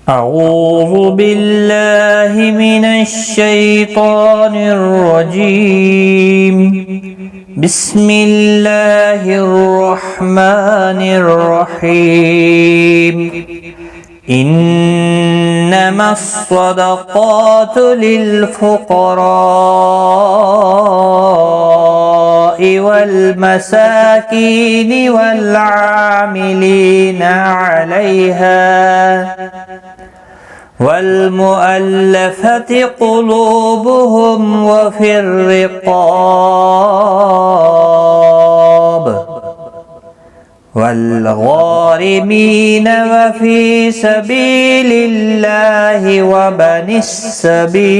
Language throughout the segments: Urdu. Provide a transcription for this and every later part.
أعوذ بالله من الشيطان الرجيم بسم الله الرحمن الرحيم إنما الصدقات للفقراء والمساكين والعاملين عليها والمؤلفة قلوبهم وفي الرقاب والغارمين وفي سبيل الله وابن السبيل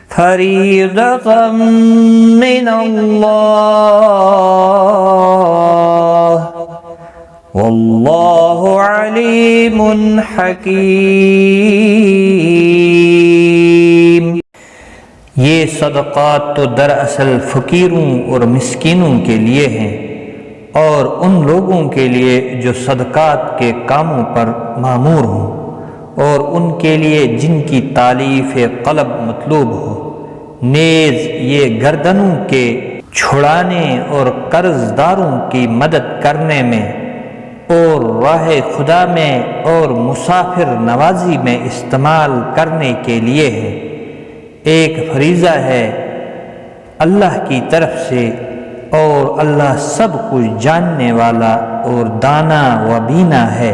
فريضة من الله واللہ علیم حکیم۔ یہ صدقات تو دراصل فقیروں اور مسکینوں کے لیے ہیں اور ان لوگوں کے لیے جو صدقات کے کاموں پر مامور ہوں اور ان کے لیے جن کی تالیف قلب مطلوب ہو، نیز یہ گردنوں کے چھڑانے اور قرض داروں کی مدد کرنے میں اور راہ خدا میں اور مسافر نوازی میں استعمال کرنے کے لیے ہے، ایک فریضہ ہے اللہ کی طرف سے، اور اللہ سب کچھ جاننے والا اور دانا و بینا ہے۔